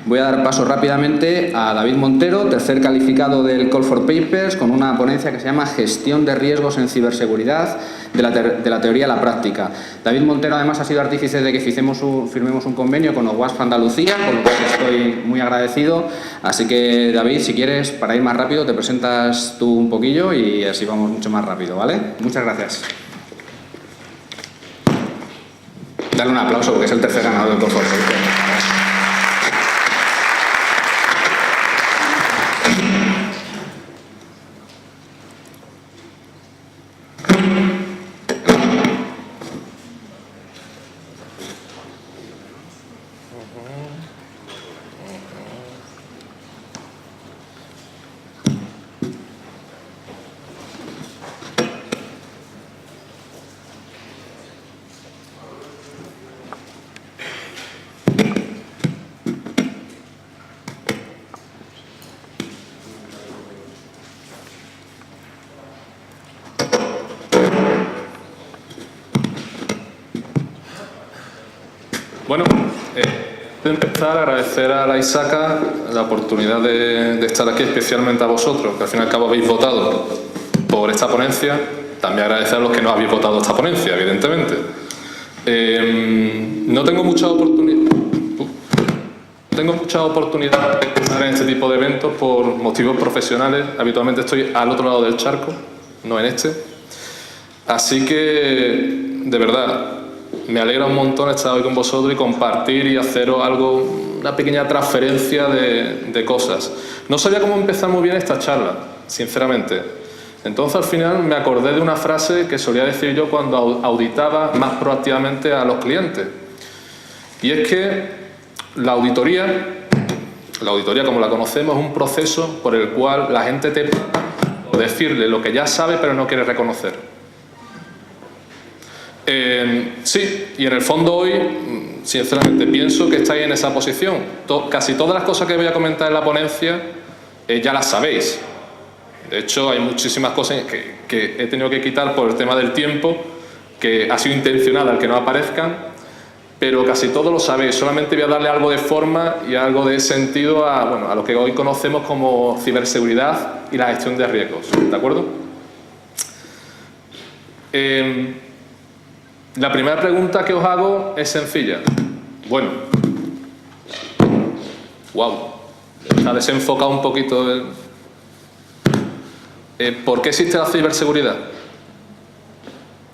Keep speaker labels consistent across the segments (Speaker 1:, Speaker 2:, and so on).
Speaker 1: Voy a dar paso rápidamente a David Montero, tercer calificado del Call for Papers, con una ponencia que se llama Gestión de riesgos en ciberseguridad, de la teoría a la práctica. David Montero, además, ha sido artífice de que firmemos un convenio con OWASP Andalucía, por lo que estoy muy agradecido. Así que, David, si quieres, para ir más rápido, te presentas tú un poquillo y así vamos mucho más rápido, ¿vale? Muchas gracias. Dale un aplauso porque es el tercer ganador del Call for Papers.
Speaker 2: Bueno, antes de empezar, agradecer a la ISACA la oportunidad de estar aquí, especialmente a vosotros, que al fin y al cabo habéis votado por esta ponencia. También agradecer a los que no habéis votado esta ponencia, evidentemente. No tengo mucha oportunidad de estar en este tipo de eventos por motivos profesionales. Habitualmente estoy al otro lado del charco, no en este. Así que, de verdad, me alegra un montón estar hoy con vosotros y compartir y haceros una pequeña transferencia de cosas. No sabía cómo empezar muy bien esta charla, sinceramente. Entonces, al final, me acordé de una frase que solía decir yo cuando auditaba más proactivamente a los clientes. Y es que la auditoría como la conocemos, es un proceso por el cual la gente te puede decirle lo que ya sabe pero no quiere reconocer. Sí, y en el fondo hoy, sinceramente, pienso que estáis en esa posición. Casi todas las cosas que voy a comentar en la ponencia ya las sabéis. De hecho, hay muchísimas cosas que he tenido que quitar por el tema del tiempo, que ha sido intencional al que no aparezcan, pero casi todo lo sabéis. Solamente voy a darle algo de forma y algo de sentido a lo que hoy conocemos como ciberseguridad y la gestión de riesgos. ¿De acuerdo? La primera pregunta que os hago es sencilla. Bueno, se ha desenfocado un poquito. ¿Por qué existe la ciberseguridad?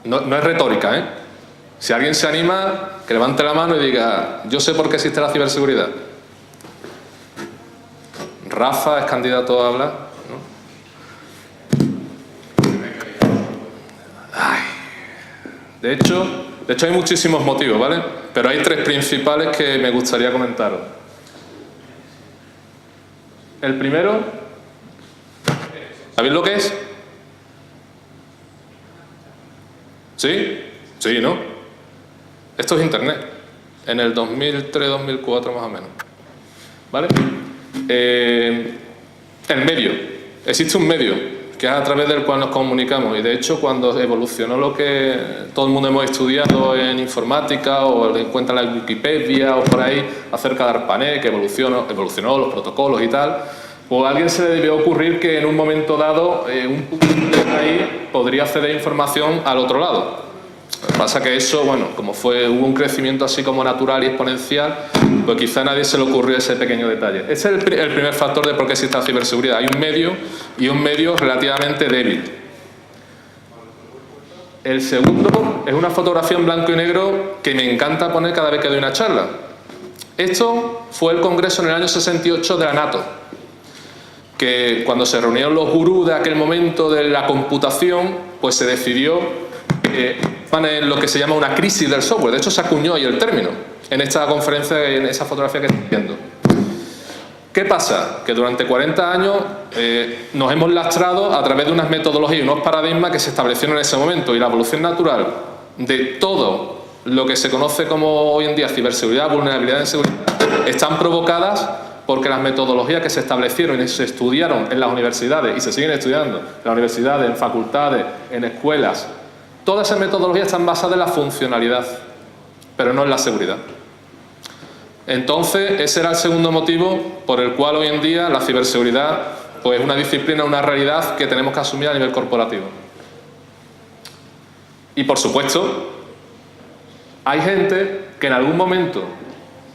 Speaker 2: No es retórica, ¿eh? Si alguien se anima, que levante la mano y diga, yo sé por qué existe la ciberseguridad. Rafa es candidato a hablar, ¿no? De hecho hay muchísimos motivos, ¿vale? Pero hay tres principales que me gustaría comentaros. El primero, ¿sabéis lo que es? ¿Sí? Sí, ¿no? Esto es Internet. En el 2003-2004 más o menos. ¿Vale? El medio. Existe un medio que es a través del cual nos comunicamos, y de hecho cuando evolucionó lo que todo el mundo hemos estudiado en informática o lo encuentra en la Wikipedia o por ahí acerca de ARPANET, que evolucionó los protocolos y tal, pues a alguien se le debió ocurrir que en un momento dado un punto de ahí podría acceder información al otro lado. Lo que pasa que eso, bueno, como hubo un crecimiento así como natural y exponencial, pues quizá a nadie se le ocurrió ese pequeño detalle. Ese es el primer factor de por qué existe la ciberseguridad. Hay un medio y un medio relativamente débil. El segundo es una fotografía en blanco y negro que me encanta poner cada vez que doy una charla. Esto fue el congreso en el año 68 de la NATO, que cuando se reunieron los gurús de aquel momento de la computación, pues se decidió en lo que se llama una crisis del software. De hecho, se acuñó ahí el término en esta conferencia, en esa fotografía que estoy viendo. ¿Qué pasa? Que durante 40 años nos hemos lastrado a través de unas metodologías y unos paradigmas que se establecieron en ese momento, y la evolución natural de todo lo que se conoce como hoy en día ciberseguridad, vulnerabilidad en seguridad, están provocadas porque las metodologías que se establecieron y se estudiaron en las universidades y se siguen estudiando en las universidades, en facultades, en escuelas, todas esas metodologías están basadas en la funcionalidad, pero no en la seguridad. Entonces, ese era el segundo motivo por el cual hoy en día la ciberseguridad pues, es una disciplina, una realidad que tenemos que asumir a nivel corporativo. Y, por supuesto, hay gente que en algún momento,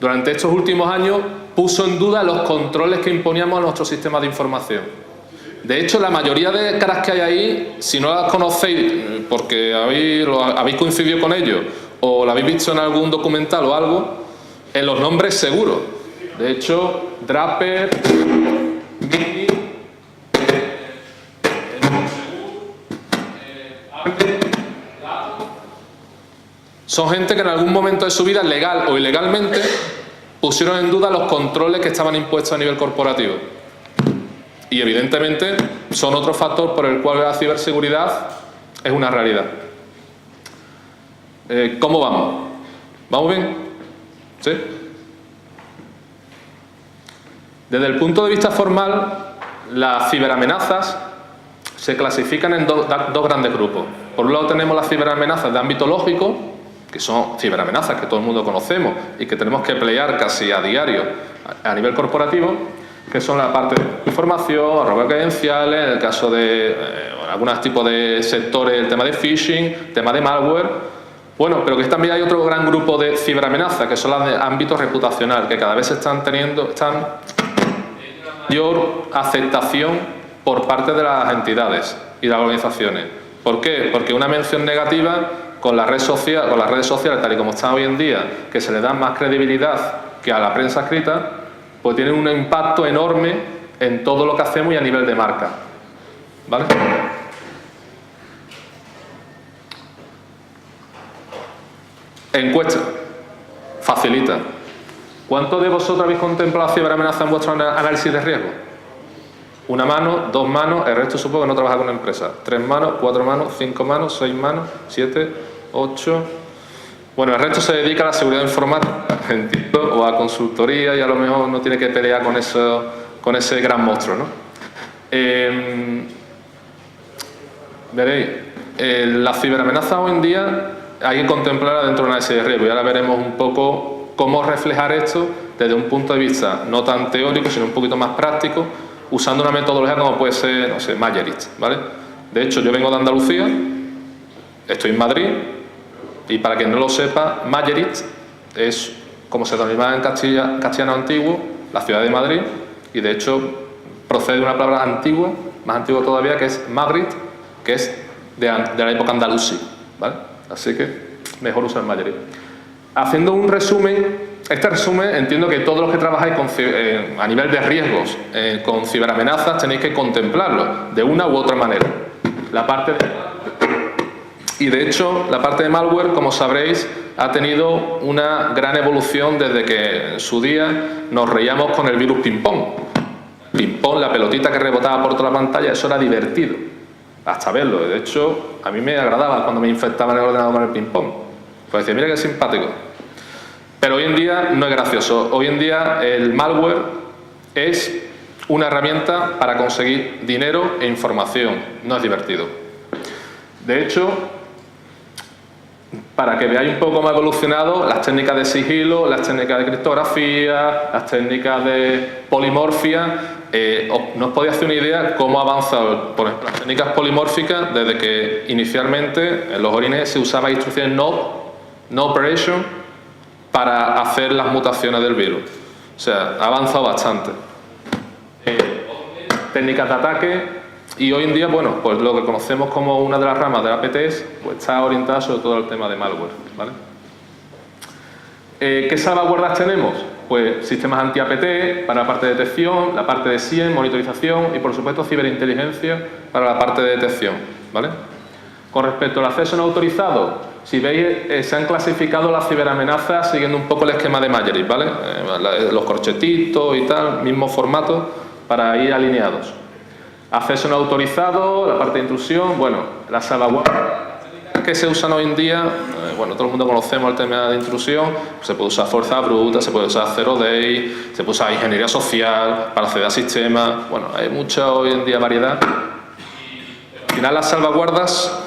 Speaker 2: durante estos últimos años, puso en duda los controles que imponíamos a nuestros sistemas de información. De hecho, la mayoría de caras que hay ahí, si no las conocéis porque habéis coincidido con ellos o la habéis visto en algún documental o algo, en los nombres seguros. De hecho, Draper, Mini, son gente que en algún momento de su vida, legal o ilegalmente, pusieron en duda los controles que estaban impuestos a nivel corporativo. Y evidentemente son otro factor por el cual la ciberseguridad es una realidad. ¿Cómo vamos? ¿Vamos bien? ¿Sí? Desde el punto de vista formal, las ciberamenazas se clasifican en dos grandes grupos. Por un lado tenemos las ciberamenazas de ámbito lógico, que son ciberamenazas que todo el mundo conocemos y que tenemos que pelear casi a diario a nivel corporativo, que son la parte de información, robos credenciales, en el caso de algunos tipos de sectores, el tema de phishing, tema de malware. Bueno, pero que también hay otro gran grupo de ciberamenazas, que son las de ámbito reputacional, que cada vez están teniendo mayor aceptación por parte de las entidades y de las organizaciones. ¿Por qué? Porque una mención negativa con las redes sociales, tal y como están hoy en día, que se le da más credibilidad que a la prensa escrita, pues tienen un impacto enorme en todo lo que hacemos y a nivel de marca. ¿Vale? Encuesta. Facilita. ¿Cuántos de vosotros habéis contemplado ciberamenaza en vuestro análisis de riesgo? Una mano, dos manos, el resto supongo que no trabaja con empresas. 3 manos, 4 manos, 5 manos, 6 manos, 7, 8... Bueno, el resto se dedica a la seguridad informática, entiendo, o a consultoría, y a lo mejor no tiene que pelear con ese gran monstruo, ¿no? Veréis, la ciberamenaza hoy en día hay que contemplarla dentro de una análisis de riesgo, y ahora veremos un poco cómo reflejar esto desde un punto de vista no tan teórico, sino un poquito más práctico, usando una metodología como puede ser, no sé, Mayerit, ¿vale? De hecho, yo vengo de Andalucía, estoy en Madrid, y para quien no lo sepa, Mayerit es, como se denomina en castellano antiguo, la ciudad de Madrid, y de hecho procede de una palabra antigua, más antigua todavía, que es Magrit, que es de la época andalusí, ¿vale? Así que mejor usar Mayerit. Haciendo un resumen, este resumen entiendo que todos los que trabajáis a nivel de riesgos con ciberamenazas tenéis que contemplarlo de una u otra manera. Y de hecho, la parte de malware, como sabréis, ha tenido una gran evolución desde que en su día nos reíamos con el virus ping-pong. Ping-pong, la pelotita que rebotaba por toda la pantalla, eso era divertido, hasta verlo. De hecho, a mí me agradaba cuando me infectaban el ordenador con el ping-pong. Pues decía, mira qué simpático. Pero hoy en día no es gracioso. Hoy en día el malware es una herramienta para conseguir dinero e información. No es divertido. De hecho, para que veáis un poco más evolucionado, las técnicas de sigilo, las técnicas de criptografía, las técnicas de polimorfia, no os podéis hacer una idea cómo ha avanzado, por ejemplo, las técnicas polimórficas, desde que inicialmente en los orines se usaban instrucciones no operation para hacer las mutaciones del virus. O sea, ha avanzado bastante. Técnicas de ataque. Y hoy en día, bueno, pues lo que conocemos como una de las ramas de la APTs, pues está orientada sobre todo al tema de malware, ¿vale? ¿Qué salvaguardas tenemos? Pues sistemas anti-APT para la parte de detección, la parte de SIEM, monitorización y, por supuesto, ciberinteligencia para la parte de detección, ¿vale? Con respecto al acceso no autorizado, si veis, se han clasificado las ciberamenazas siguiendo un poco el esquema de Mayerit, ¿vale? Los corchetitos y tal, mismo formato, para ir alineados. Acceso no autorizado, la parte de intrusión, bueno, las salvaguardas que se usan hoy en día, bueno, todo el mundo conocemos el tema de intrusión, se puede usar fuerza bruta, se puede usar zero day, se puede usar ingeniería social para acceder a sistemas, bueno, hay mucha hoy en día variedad. Al final las salvaguardas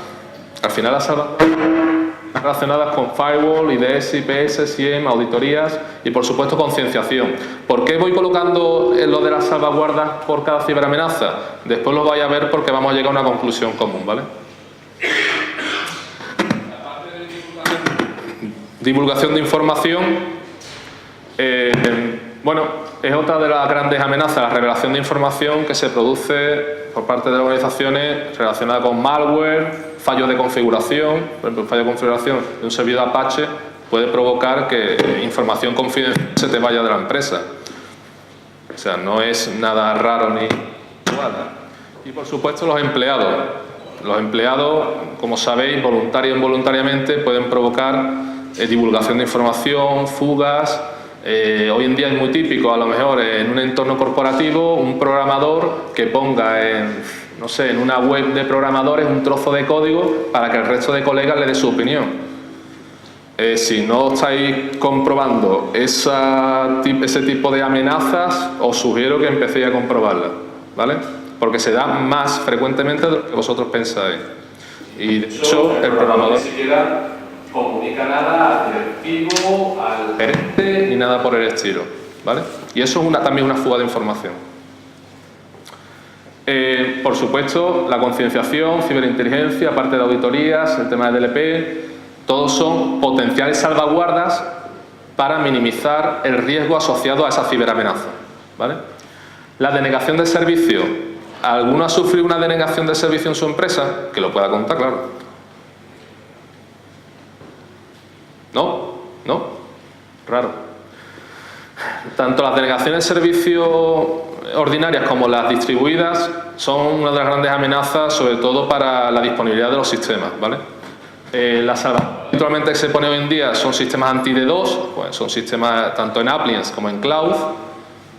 Speaker 2: relacionadas con firewall, IDS, IPS, SIEM, auditorías y, por supuesto, concienciación. ¿Por qué voy colocando lo de las salvaguardas por cada ciberamenaza? Después lo vais a ver porque vamos a llegar a una conclusión común, ¿vale? Divulgación de información. Bueno, es otra de las grandes amenazas, la revelación de información que se produce por parte de las organizaciones relacionada con malware, fallos de configuración. Por ejemplo, el fallo de configuración de un servidor Apache puede provocar que información confidencial se te vaya de la empresa. O sea, no es nada raro ni igual. Y por supuesto los empleados. Los empleados, como sabéis, voluntaria o involuntariamente pueden provocar divulgación de información, fugas. Hoy en día es muy típico, a lo mejor en un entorno corporativo, un programador que ponga en, no sé, en una web de programadores un trozo de código para que el resto de colegas le dé su opinión. Si no estáis comprobando ese tipo de amenazas, os sugiero que empecéis a comprobarlas, ¿vale? Porque se da más frecuentemente de lo que vosotros pensáis. Y de hecho, el programador ni siquiera comunica nada al directivo, al gerente, ni nada por el estilo, ¿vale? Y eso es también una fuga de información. Por supuesto, la concienciación, ciberinteligencia, parte de auditorías, el tema de DLP, todos son potenciales salvaguardas para minimizar el riesgo asociado a esa ciberamenaza, ¿vale? La denegación de servicio. ¿Alguno ha sufrido una denegación de servicio en su empresa? Que lo pueda contar, claro. ¿No? ¿No? Raro. Tanto las denegaciones de servicio ordinarias como las distribuidas son una de las grandes amenazas, sobre todo para la disponibilidad de los sistemas, ¿vale? Las salvaguardas actualmente que se pone hoy en día son sistemas anti-DDoS, pues son sistemas tanto en appliance como en cloud,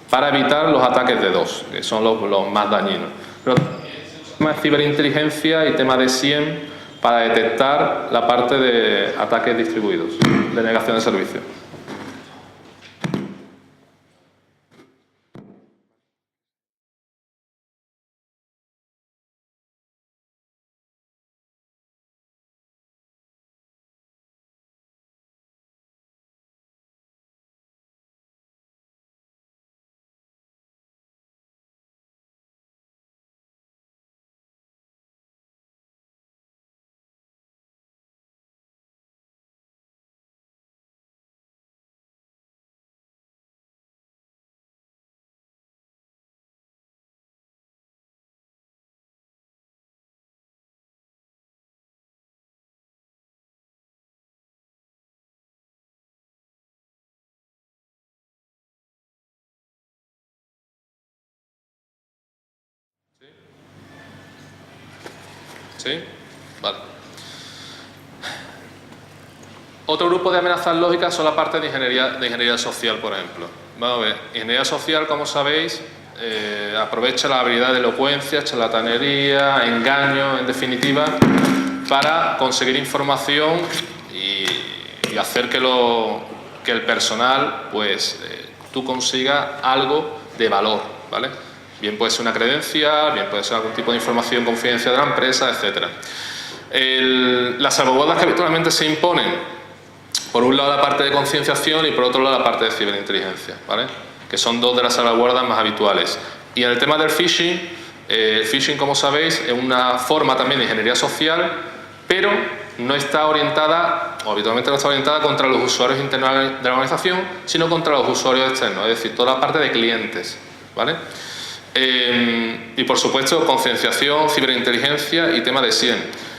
Speaker 2: para evitar los ataques de DDoS, que son los más dañinos. Pero también se usa tema de ciberinteligencia y tema de SIEM para detectar la parte de ataques distribuidos, de negación de servicio. ¿Sí? Vale. Otro grupo de amenazas lógicas son la parte de ingeniería social, por ejemplo. Vamos a ver, ingeniería social, como sabéis, aprovecha la habilidad de elocuencia, charlatanería, engaño, en definitiva, para conseguir información y hacer que el personal, pues, tú consigas algo de valor, ¿vale? Bien puede ser una credencial, bien puede ser algún tipo de información confidencial de la empresa, etc. Las salvaguardas que habitualmente se imponen, por un lado la parte de concienciación y por otro lado la parte de ciberinteligencia, ¿vale? Que son dos de las salvaguardas más habituales. Y en el tema del phishing, el phishing, como sabéis, es una forma también de ingeniería social, pero no está orientada, o habitualmente no está orientada contra los usuarios internos de la organización, sino contra los usuarios externos, es decir, toda la parte de clientes, ¿vale? Y por supuesto concienciación, ciberinteligencia y tema de SIEM.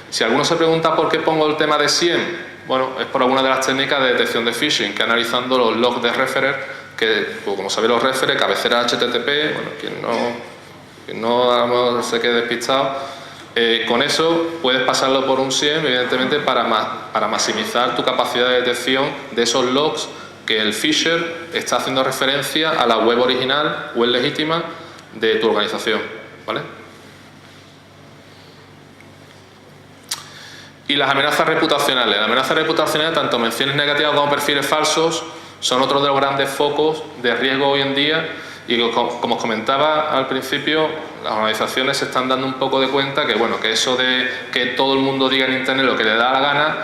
Speaker 2: Si alguno se pregunta por qué pongo el tema de SIEM, bueno, es por alguna de las técnicas de detección de phishing, que analizando los logs de referer, que pues, como sabéis los referer, cabecera HTTP, bueno, quien no se quede despistado, con eso puedes pasarlo por un SIEM, evidentemente para maximizar tu capacidad de detección de esos logs que el phisher está haciendo referencia a la web original, web legítima de tu organización, ¿vale? Y las amenazas reputacionales. Las amenazas reputacionales, tanto menciones negativas como perfiles falsos, son otro de los grandes focos de riesgo hoy en día y como os comentaba al principio, las organizaciones se están dando un poco de cuenta que, bueno, que eso de que todo el mundo diga en Internet lo que le da la gana,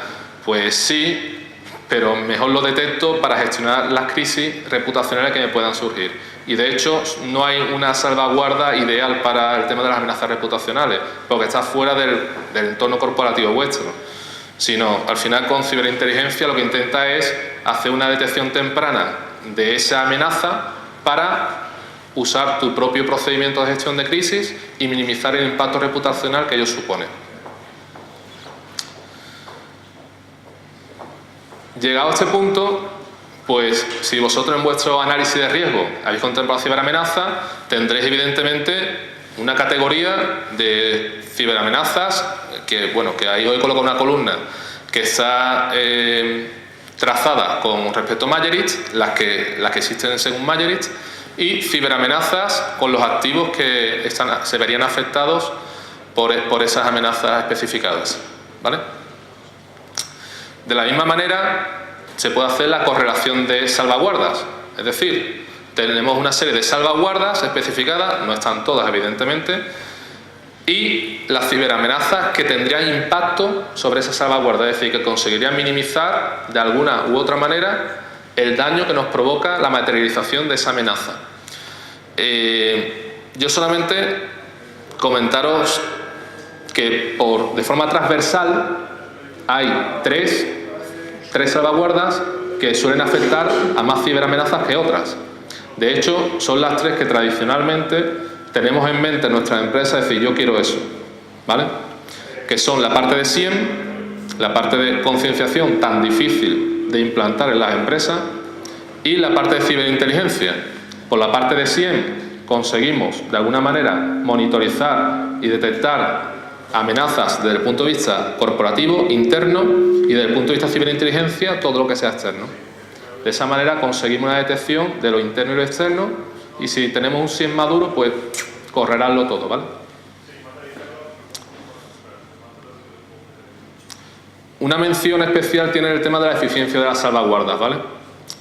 Speaker 2: Pues sí, pero mejor lo detecto para gestionar las crisis reputacionales que me puedan surgir. Y de hecho no hay una salvaguarda ideal para el tema de las amenazas reputacionales, porque está fuera del entorno corporativo vuestro. Sino, al final, con ciberinteligencia lo que intenta es hacer una detección temprana de esa amenaza para usar tu propio procedimiento de gestión de crisis y minimizar el impacto reputacional que ello supone. Llegado a este punto, pues si vosotros en vuestro análisis de riesgo habéis contemplado ciberamenaza, tendréis evidentemente una categoría de ciberamenazas que, bueno, que ahí hoy coloco una columna que está trazada con respecto a Mayeritz, las que existen según Mayeritz, y ciberamenazas con los activos que se verían afectados por esas amenazas especificadas, ¿vale? De la misma manera se puede hacer la correlación de salvaguardas, es decir, tenemos una serie de salvaguardas especificadas, no están todas evidentemente, y las ciberamenazas que tendrían impacto sobre esa salvaguarda, es decir, que conseguirían minimizar de alguna u otra manera el daño que nos provoca la materialización de esa amenaza. Yo solamente comentaros que de forma transversal hay tres salvaguardas que suelen afectar a más ciberamenazas que otras. De hecho, son las tres que tradicionalmente tenemos en mente en nuestras empresas, es decir, yo quiero eso, ¿vale? Que son la parte de SIEM, la parte de concienciación tan difícil de implantar en las empresas y la parte de ciberinteligencia. Por la parte de SIEM conseguimos de alguna manera monitorizar y detectar amenazas desde el punto de vista corporativo, interno, y desde el punto de vista de ciberinteligencia todo lo que sea externo. De esa manera conseguimos una detección de lo interno y lo externo, y si tenemos un SIEM maduro, pues correránlo todo, ¿vale? Una mención especial tiene el tema de la eficiencia de las salvaguardas, ¿vale?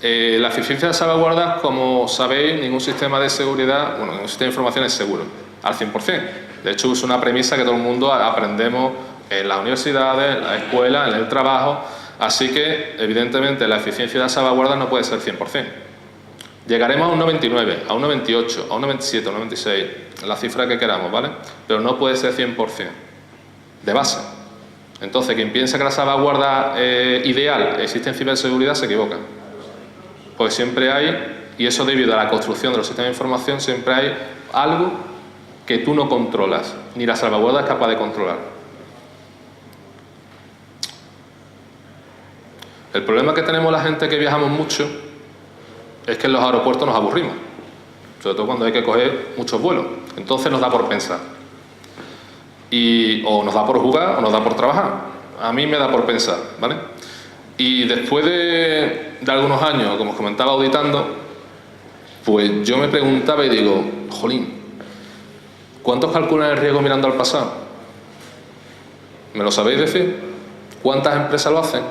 Speaker 2: La eficiencia de las salvaguardas, como sabéis, ningún sistema de seguridad, bueno, ningún sistema de información es seguro, al 100%. De hecho, es una premisa que todo el mundo aprendemos en las universidades, en la escuela, en el trabajo. Así que, evidentemente, la eficiencia de las salvaguardas no puede ser 100%. Llegaremos a un 99, a un 98, a un 97, a un 96, la cifra que queramos, ¿vale? Pero no puede ser 100% de base. Entonces, quien piensa que la salvaguarda ideal existe en ciberseguridad se equivoca. Pues siempre hay, y eso debido a la construcción de los sistemas de información, siempre hay algo que tú no controlas, ni la salvaguarda es capaz de controlar. El problema que tenemos la gente que viajamos mucho es que en los aeropuertos nos aburrimos, sobre todo cuando hay que coger muchos vuelos. Entonces nos da por pensar. O nos da por jugar o nos da por trabajar. A mí me da por pensar, ¿vale? Y después de algunos años, como os comentaba, auditando, pues yo me preguntaba y digo, jolín, ¿cuántos calculan el riesgo mirando al pasado? ¿Me lo sabéis decir? ¿Cuántas empresas lo hacen?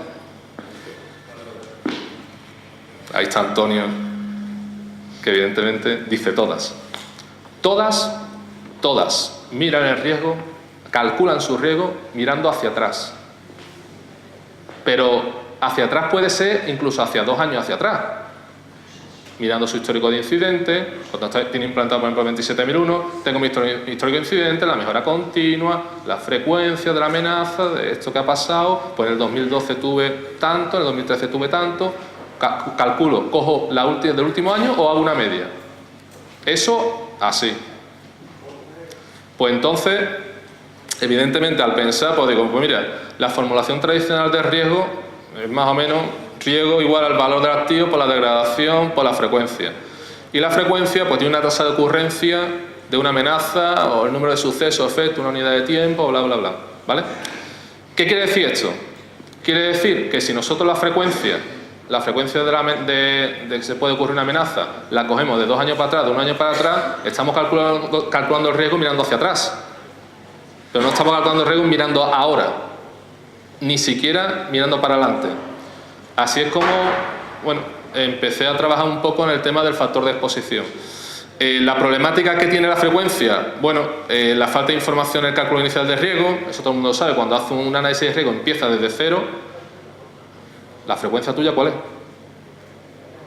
Speaker 2: Ahí está Antonio, que evidentemente dice todas. Todas miran el riesgo, calculan su riesgo mirando hacia atrás. Pero hacia atrás puede ser incluso hacia 2 años hacia atrás. Mirando su histórico de incidentes, cuando tiene implantado por ejemplo 27001, tengo mi histórico de incidentes, la mejora continua, la frecuencia de la amenaza, de esto que ha pasado, pues en el 2012 tuve tanto, en el 2013 tuve tanto, calculo, cojo la del último año o hago una media. Eso así. Pues entonces, evidentemente al pensar, pues digo, pues mira, la formulación tradicional de riesgo es más o menos riesgo igual al valor del activo por la degradación, por la frecuencia. Y la frecuencia pues tiene una tasa de ocurrencia de una amenaza o el número de sucesos, efectos, una unidad de tiempo, bla, bla, bla. ¿Vale? ¿Qué quiere decir esto? Quiere decir que si nosotros la frecuencia de que se puede ocurrir una amenaza la cogemos de 2 años para atrás, de 1 año para atrás, estamos calculando el riesgo mirando hacia atrás. Pero no estamos calculando el riesgo mirando ahora, ni siquiera mirando para adelante. Así es como, bueno, empecé a trabajar un poco en el tema del factor de exposición. La problemática que tiene la frecuencia, bueno, la falta de información en el cálculo inicial de riesgo, eso todo el mundo sabe, cuando hace un análisis de riesgo empieza desde cero, ¿La frecuencia tuya cuál es?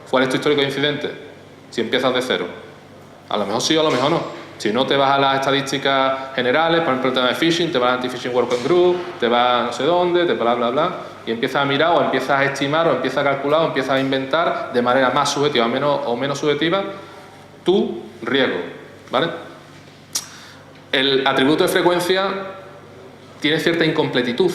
Speaker 2: ¿Cuál es tu histórico de incidentes? Si empiezas de cero. A lo mejor sí o a lo mejor no. Si no, te vas a las estadísticas generales, por ejemplo el tema de phishing, te vas al Anti-Phishing Working Group, te vas a no sé dónde, te bla, bla, bla, y empiezas a mirar o empiezas a estimar o empiezas a calcular o empiezas a inventar de manera más subjetiva o menos subjetiva tu riesgo, ¿vale? El atributo de frecuencia tiene cierta incompletitud.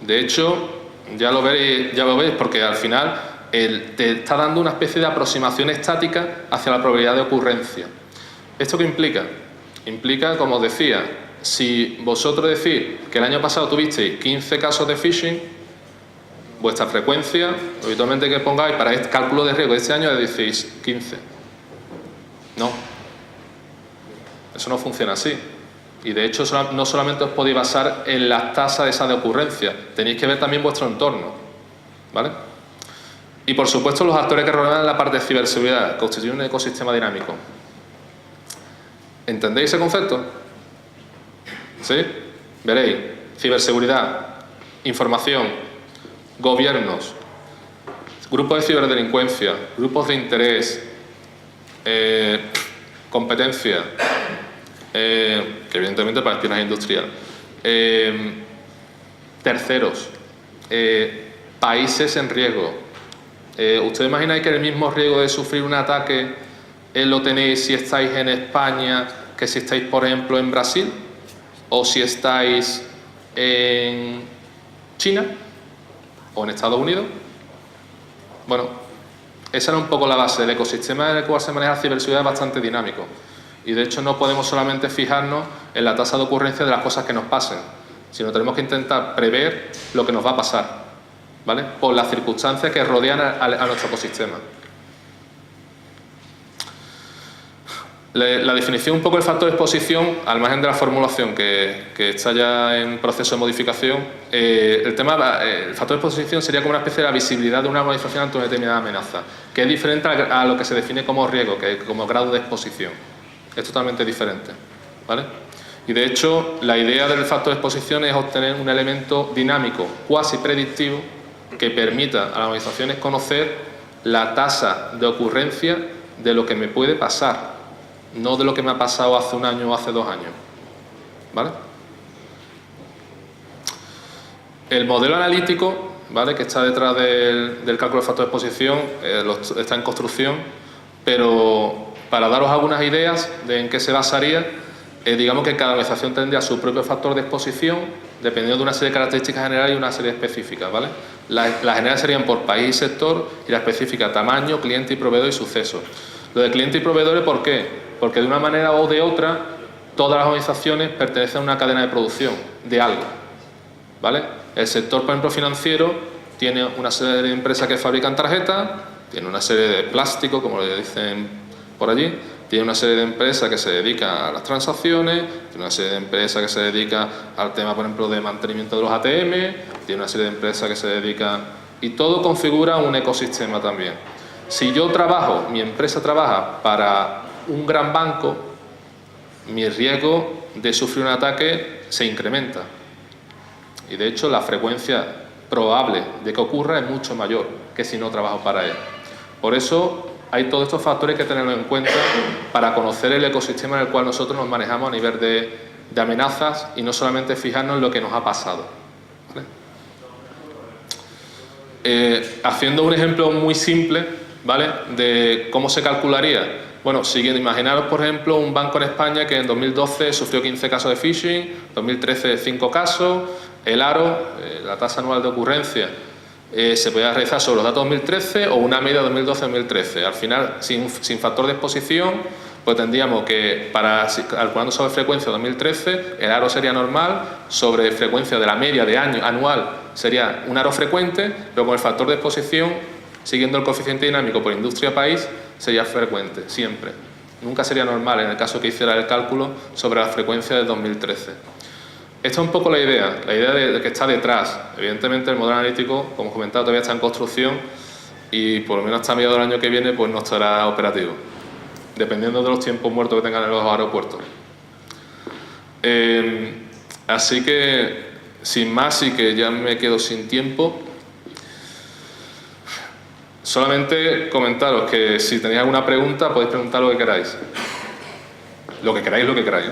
Speaker 2: De hecho, ya lo veréis porque al final te está dando una especie de aproximación estática hacia la probabilidad de ocurrencia. ¿Esto qué implica? Implica, como os decía, si vosotros decís que el año pasado tuvisteis 15 casos de phishing, vuestra frecuencia, habitualmente que pongáis para este cálculo de riesgo de este año, decís 15. No. Eso no funciona así. Y de hecho, no solamente os podéis basar en las tasas esas de ocurrencia, tenéis que ver también vuestro entorno, ¿vale? Y por supuesto, los actores que rodean la parte de ciberseguridad constituyen un ecosistema dinámico. ¿Entendéis ese concepto? ¿Sí? Veréis, ciberseguridad, información, gobiernos, grupos de ciberdelincuencia, grupos de interés, competencia, que evidentemente para espionaje industrial, terceros, países en riesgo. ¿Ustedes imagináis que el mismo riesgo de sufrir un ataque lo tenéis si estáis en España que si estáis, por ejemplo, en Brasil? ¿O si estáis en China? ¿O en Estados Unidos? Bueno, esa era un poco la base. El ecosistema en el cual se maneja la ciberseguridad es bastante dinámico. Y de hecho no podemos solamente fijarnos en la tasa de ocurrencia de las cosas que nos pasen, sino tenemos que intentar prever lo que nos va a pasar, ¿vale? Por las circunstancias que rodean a nuestro ecosistema. La definición un poco del factor de exposición, al margen de la formulación que está ya en proceso de modificación, el factor de exposición sería como una especie de la visibilidad de una organización ante una determinada amenaza, que es diferente a lo que se define como riesgo, que es como grado de exposición. Es totalmente diferente, ¿vale? Y de hecho, la idea del factor de exposición es obtener un elemento dinámico, cuasi predictivo, que permita a las organizaciones conocer la tasa de ocurrencia de lo que me puede pasar, no de lo que me ha pasado hace un año o hace 2 años, ¿vale? El modelo analítico, ¿vale?, que está detrás del cálculo de factor de exposición, está en construcción, pero para daros algunas ideas de en qué se basaría, digamos que cada organización tendría su propio factor de exposición, dependiendo de una serie de características generales y una serie específicas, ¿vale? Las generales serían por país y sector, y la específica tamaño, cliente y proveedor y sucesos. Lo de cliente y proveedores, ¿por qué? Porque de una manera o de otra, todas las organizaciones pertenecen a una cadena de producción de algo, ¿vale? El sector, por ejemplo, financiero, tiene una serie de empresas que fabrican tarjetas, tiene una serie de plástico, como le dicen por allí, tiene una serie de empresas que se dedican a las transacciones, tiene una serie de empresas que se dedican al tema, por ejemplo, de mantenimiento de los ATM, tiene una serie de empresas que se dedican... Y todo configura un ecosistema también. Si yo trabajo, mi empresa trabaja para un gran banco, mi riesgo de sufrir un ataque se incrementa. Y de hecho la frecuencia probable de que ocurra es mucho mayor que si no trabajo para él. Por eso hay todos estos factores que tenerlos en cuenta para conocer el ecosistema en el cual nosotros nos manejamos a nivel de amenazas y no solamente fijarnos en lo que nos ha pasado, ¿vale? Haciendo un ejemplo muy simple, ¿vale?, de cómo se calcularía. Bueno, imaginaros, por ejemplo, un banco en España que en 2012 sufrió 15 casos de phishing, 2013 5 casos, el ARO, la tasa anual de ocurrencia, se podía realizar sobre los datos 2013 o una media 2012-2013. Al final, sin factor de exposición, pues tendríamos que, calculando sobre frecuencia 2013, el ARO sería normal, sobre frecuencia de la media de año anual sería un ARO frecuente, pero con el factor de exposición, siguiendo el coeficiente dinámico por industria-país, sería frecuente, siempre. Nunca sería normal en el caso que hiciera el cálculo sobre la frecuencia de 2013. Esta es un poco la idea de que está detrás. Evidentemente el modelo analítico, como he comentado, todavía está en construcción y por lo menos hasta mediados del año que viene pues no estará operativo, dependiendo de los tiempos muertos que tengan en los aeropuertos. Así que, sin más, y que ya me quedo sin tiempo, Solamente comentaros que si tenéis alguna pregunta podéis preguntar lo que queráis. Lo que queráis, lo que queráis.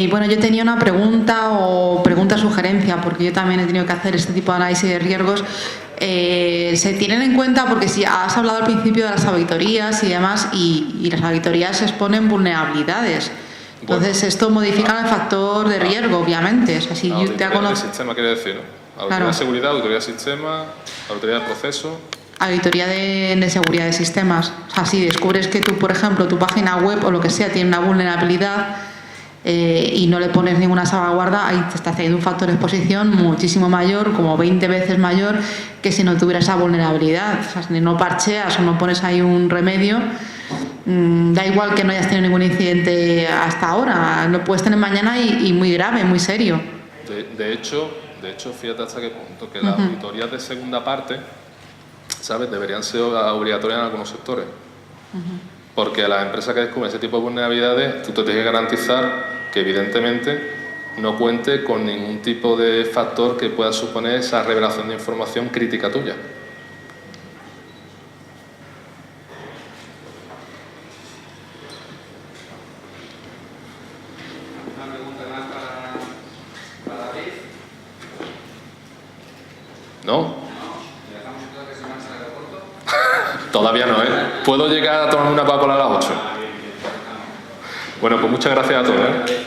Speaker 3: Bueno, yo tenía una pregunta-sugerencia, porque yo también he tenido que hacer este tipo de análisis de riesgos. Se tienen en cuenta, porque si has hablado al principio de las auditorías y demás, y las auditorías exponen vulnerabilidades. Entonces, bueno, esto modifica el factor de riesgo, obviamente. O sea, si yo te
Speaker 2: auditoría de sistema quiere decir, ¿no? Auditoría
Speaker 3: claro.
Speaker 2: de seguridad, auditoría de sistema, auditoría de proceso.
Speaker 3: Auditoría de seguridad de sistemas. O sea, si descubres que tú, por ejemplo, tu página web o lo que sea tiene una vulnerabilidad, y no le pones ninguna salvaguarda, ahí te está haciendo un factor de exposición muchísimo mayor, como 20 veces mayor que si no tuviera esa vulnerabilidad. O sea, si no parcheas o no pones ahí un remedio, da igual que no hayas tenido ningún incidente hasta ahora, lo puedes tener mañana y muy grave, muy serio.
Speaker 2: De hecho, fíjate hasta qué punto que las auditorías de segunda parte, ¿sabes?, deberían ser obligatorias en algunos sectores. Porque a las empresas que descubren ese tipo de vulnerabilidades, tú te tienes que garantizar que evidentemente no cuente con ningún tipo de factor que pueda suponer esa revelación de información crítica tuya.
Speaker 1: ¿Una pregunta más para David?
Speaker 2: ¿No? Todavía no, ¿eh? Puedo llegar a tomarme una Coca-Cola a las 8. Bueno, pues muchas gracias a todos, ¿eh?